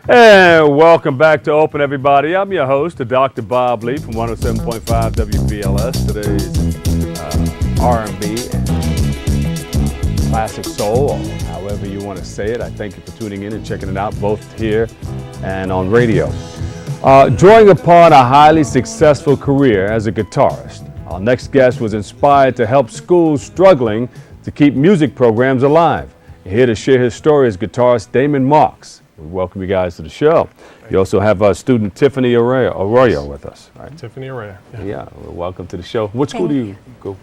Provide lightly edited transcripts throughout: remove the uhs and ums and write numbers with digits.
And welcome back to Open, everybody. I'm your host, Dr. Bob Lee from 107.5 WBLS. Today's R&B and classic soul, or however you want to say it. I thank you for tuning in and checking it out, both here and on radio. Drawing upon a highly successful career as a guitarist, our next guest was inspired to help schools struggling to keep music programs alive. Here to share his story is guitarist Damon Marks. We welcome you guys to the show. You also have student Tiffany Arroyo with us. Right? Tiffany Arroyo. Yeah, well, welcome to the show. What school do you go?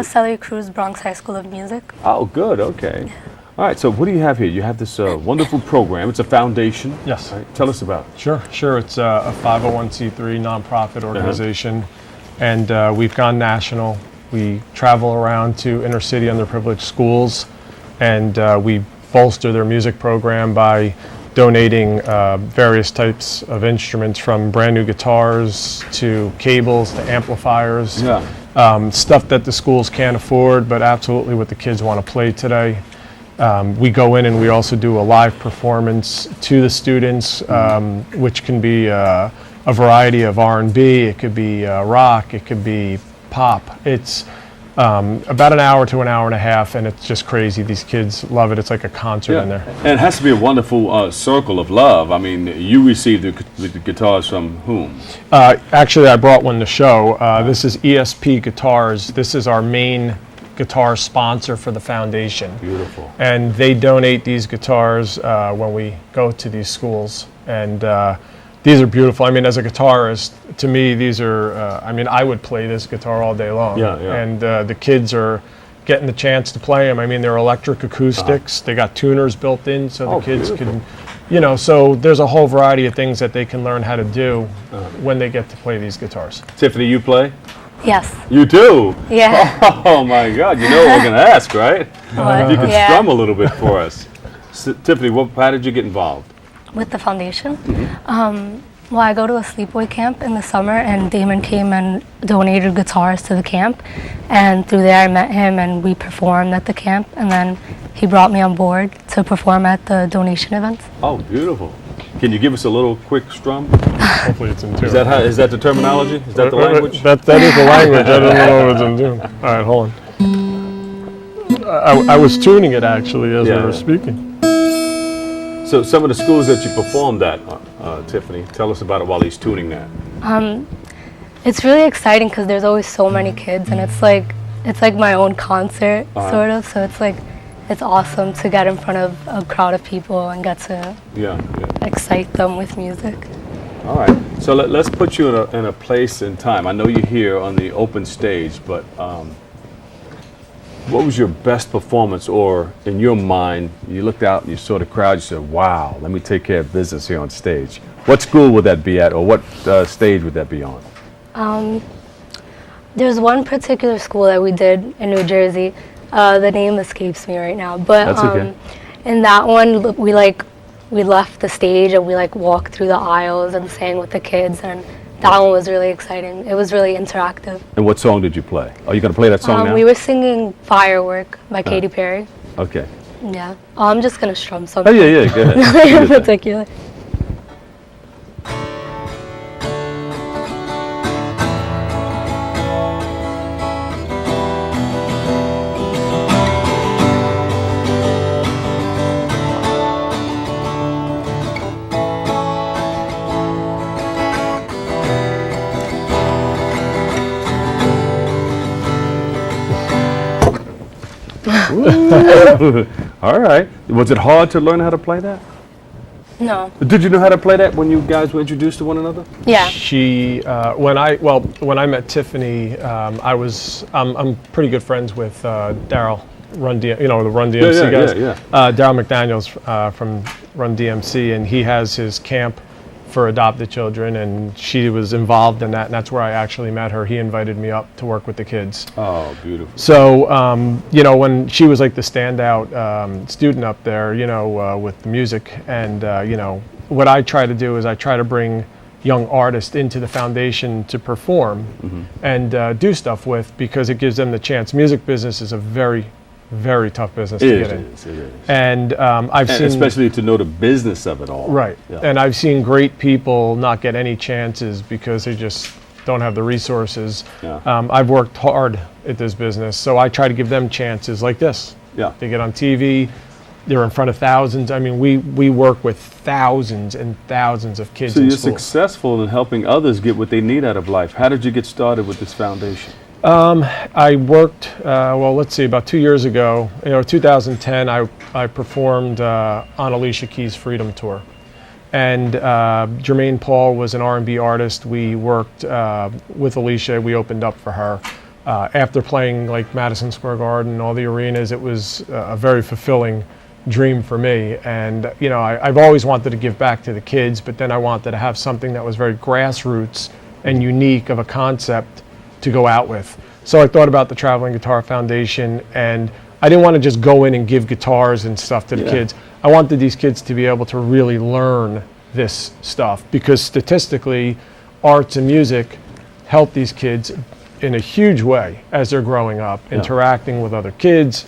Celery Cruz, Bronx High School of Music. Oh, good, okay. All right, so what do you have here? You have this wonderful program. It's a foundation. Yes. Right? Tell us about it. Sure. It's a 501c3 nonprofit organization, and we've gone national. We travel around to inner city underprivileged schools, and we bolster their music program by donating various types of instruments, from brand new guitars to cables to amplifiers, stuff that the schools can't afford, but absolutely what the kids want to play today. We go in and we also do a live performance to the students, which can be a variety of R&B, it could be rock, it could be pop. It's about an hour to an hour and a half, and it's just crazy. These kids love it. It's like a concert in there. And it has to be a wonderful circle of love. I mean, you received the guitars from whom? Actually, I brought one to show. This is ESP Guitars. This is our main guitar sponsor for the foundation. Beautiful. And they donate these guitars when we go to these schools. And these are beautiful. I mean, as a guitarist, to me, these are, I would play this guitar all day long. Yeah. And the kids are getting the chance to play them. I mean, they're electric acoustics. They got tuners built in so the kids beautiful. can, so there's a whole variety of things that they can learn how to do when they get to play these guitars. Tiffany, you play? Yes. You do? Yeah. Oh my God, you know what we're going to ask, right? What? If you could Yeah. strum a little bit for us. Tiffany, how did you get involved? With the foundation? Well, I go to a sleepaway camp in the summer, and Damon came and donated guitars to the camp. And through there, I met him, and we performed at the camp. And then he brought me on board to perform at the donation events. Oh, beautiful. Can you give us a little quick strum? Hopefully it's in tune. Is that the terminology? Is that the language? That is the language. I don't know if it's in tune. All right, hold on. I was tuning it actually as we were speaking. So some of the schools that you performed at, Tiffany, tell us about it while he's tuning that. It's really exciting because there's always so many kids, and it's like my own concert, sort of. So it's awesome to get in front of a crowd of people and get to excite them with music. All right. So let's put you in a place and time. I know you're here on the open stage, but what was your best performance, or in your mind, you looked out and you saw the crowd, you said, wow, let me take care of business here on stage. What school would that be at, or what stage would that be on? There's one particular school that we did in New Jersey. The name escapes me right now, but That's okay. In that one, we left the stage and we walked through the aisles and sang with the kids, and that one was really exciting. It was really interactive. And what song did you play? Are you going to play that song now? We were singing Firework by Katy Perry. Okay. Yeah. I'm just going to strum something. Oh, yeah, go ahead. Nothing in particular. All right. Was it hard to learn how to play that? No. Did you know how to play that when you guys were introduced to one another? Yeah. She, when I met Tiffany, I'm pretty good friends with Daryl Run the Run DMC guys. Daryl McDaniels from Run DMC, and he has his camp for adopted children, and she was involved in that, and that's where I actually met her. He invited me up to work with the kids. Oh, beautiful. So, when she was like the standout student up there, with the music, and, what I try to do is I try to bring young artists into the foundation to perform and do stuff with, because it gives them the chance. Music business is a very very tough business It to is, get in. it is, it is. And I've And seen, especially to know the business of it all. right, Yeah. and I've seen great people not get any chances because they just don't have the resources. Yeah. I've worked hard at this business, so I try to give them chances like this. Yeah. They get on TV, they're in front of thousands. I mean, we work with thousands and thousands of kids So in you're schools. successful in helping others get what they need out of life. How did you get started with this foundation? I worked, well, let's see, about 2 years ago, 2010, I performed on Alicia Keys' Freedom Tour. And Jermaine Paul was an R&B artist. We worked with Alicia. We opened up for her. After playing like Madison Square Garden, all the arenas, it was a very fulfilling dream for me. And I've always wanted to give back to the kids, but then I wanted to have something that was very grassroots and unique of a concept to go out with. So I thought about the Traveling Guitar Foundation, and I didn't want to just go in and give guitars and stuff to the Yeah. kids. I wanted these kids to be able to really learn this stuff, because statistically, arts and music help these kids in a huge way as they're growing up, interacting with other kids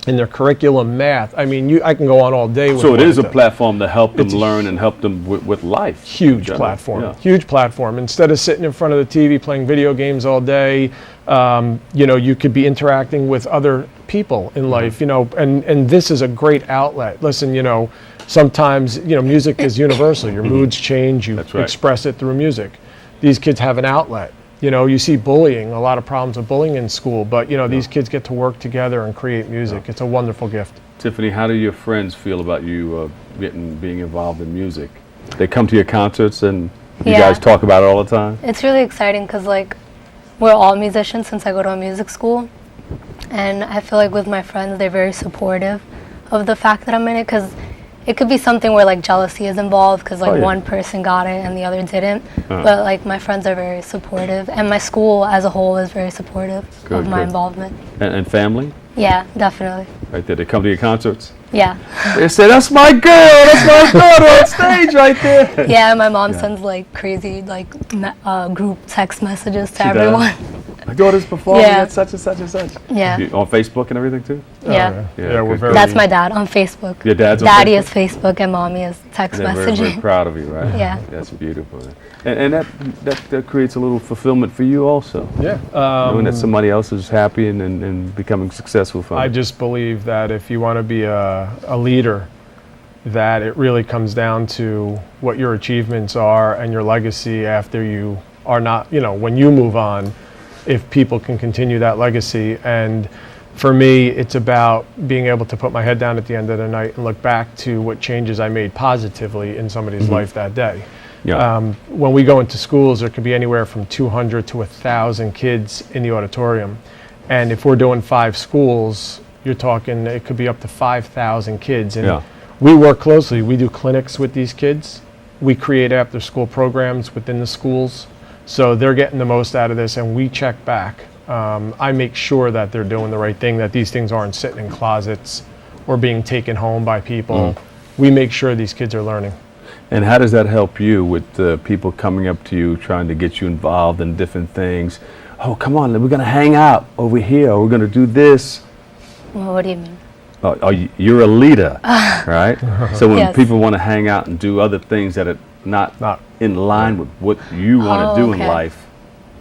in their curriculum, math. I mean, I can go on all day with So it is a Wanda. platform to help them It's a learn and help them with life. Huge in general. platform. Yeah. Huge platform. Instead of sitting in front of the TV playing video games all day, you could be interacting with other people in life. And this is a great outlet. Listen, sometimes music is universal. Your moods change. You That's right. express it through music. These kids have an outlet. You see bullying, a lot of problems with bullying in school, but these kids get to work together and create music. It's a wonderful gift. Tiffany, how do your friends feel about you being involved in music? They come to your concerts and you Yeah. guys talk about it all the time? It's really exciting because we're all musicians since I go to a music school, and I feel like with my friends they're very supportive of the fact that I'm in it, because it could be something where jealousy is involved because Oh, yeah. one person got it and the other didn't. But my friends are very supportive, and my school as a whole is very supportive Good, of my good. involvement. And family? Yeah, definitely. Right there. They come to your concerts? Yeah. They say, "That's my girl! That's my daughter on stage right there!" Yeah, my mom sends crazy group text messages to She does? everyone. My daughter's performing Yeah. at such and such and such. Yeah. On Facebook and everything too? Yeah. Yeah, we're good. very. That's my dad on Facebook. Your dad's on Daddy Facebook? is Facebook and mommy is text They're very, very messaging. proud of you, right? Yeah. That's beautiful. And that creates a little fulfillment for you also. Yeah. Knowing that somebody else is happy and becoming successful from I it. just believe that if you want to be a leader, that it really comes down to what your achievements are and your legacy after you are not, when you move on, if people can continue that legacy. And for me, it's about being able to put my head down at the end of the night and look back to what changes I made positively in somebody's life that day. Yeah. When we go into schools, there could be anywhere from 200 to 1,000 kids in the auditorium. And if we're doing 5 schools, you're talking, it could be up to 5,000 kids. And Yeah. we work closely. We do clinics with these kids. We create after-school programs within the schools. So they're getting the most out of this, and we check back. I make sure that they're doing the right thing, that these things aren't sitting in closets or being taken home by people. We make sure these kids are learning. And how does that help you with people coming up to you trying to get you involved in different things? Oh, come on, we're going to hang out over here. We're going to do this. Well, what do you mean? You're a leader, right? So when Yes. people want to hang out and do other things that are not in line with what you want to do in okay. life,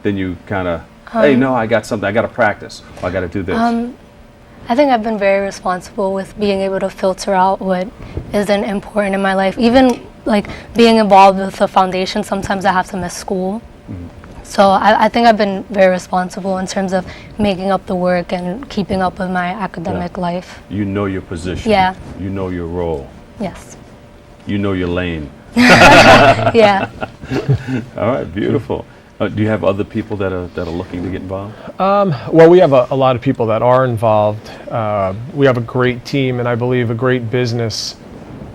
then you kind of, hey, no, I got something. I got to practice. Or I got to do this. I think I've been very responsible with being able to filter out what isn't important in my life. Even being involved with the foundation, sometimes I have to miss school. So I think I've been very responsible in terms of making up the work and keeping up with my academic life. You know your position. Yeah. You know your role. Yes. You know your lane. Yeah. All right, beautiful. Do you have other people that are looking to get involved? Well, we have a lot of people that are involved. We have a great team, and I believe a great business.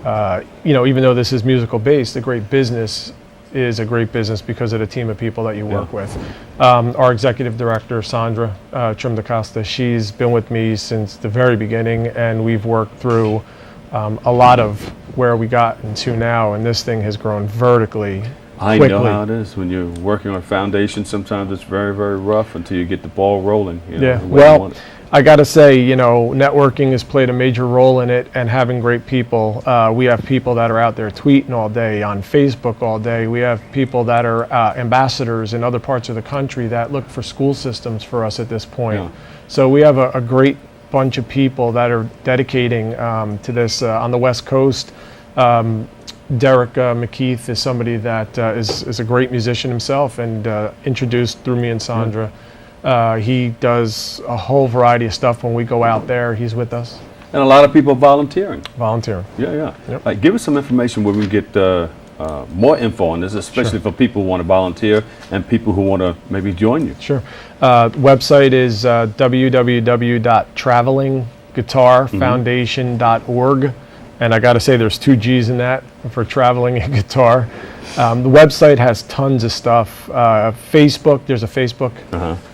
Even though this is musical based, a great business is a great business because of the team of people that you work with. Our executive director, Sandra Trim DaCosta, she's been with me since the very beginning, and we've worked through a lot of where we got into now, and this thing has grown vertically. I quickly. know how it is when you're working on a foundation. Sometimes it's very, very rough until you get the ball rolling. You know, Yeah, the way you want well, it. I got to say, you know, networking has played a major role in it, and having great people. We have people that are out there tweeting all day, on Facebook all day. We have people that are ambassadors in other parts of the country that look for school systems for us at this point. Yeah. So we have a great bunch of people that are dedicating to this on the West Coast. Derek McKeith is somebody that is a great musician himself, and introduced through me and Sandra. He does a whole variety of stuff when we go out there. He's with us, And a lot of people volunteering. volunteering. Yeah, yeah. Yep. Like, give us some information where we get more info on this, especially for people who want to volunteer and people who want to maybe join you. Sure. Website is www.travelingguitarfoundation.org. And I got to say, there's 2 G's in that for traveling and guitar. The website has tons of stuff. Facebook, there's a Facebook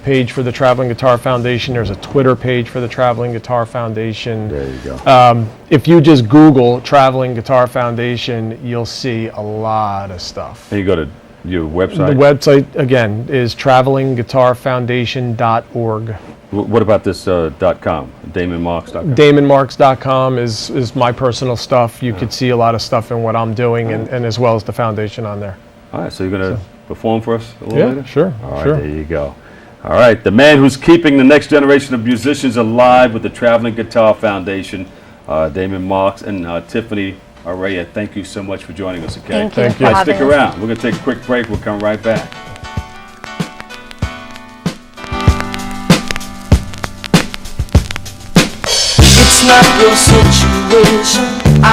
page for the Traveling Guitar Foundation. There's a Twitter page for the Traveling Guitar Foundation. There you go. If you just Google Traveling Guitar Foundation, you'll see a lot of stuff. And you go to your The website. website, again, is travelingguitarfoundation.org. What about this .com, DamonMarks.com? DamonMarks.com is my personal stuff. You could see a lot of stuff in what I'm doing, and as well as the foundation on there. All right, so you're going to perform for us a little Yeah, later? sure, All right, sure. there you go. All right, the man who's keeping the next generation of musicians alive with the Traveling Guitar Foundation, Damon Marks, and Tiffany Araya. Thank you so much for joining us, okay? Thank you Thank for you. All right, stick having us. around. We're going to take a quick break. We'll come right back. It's not your situation.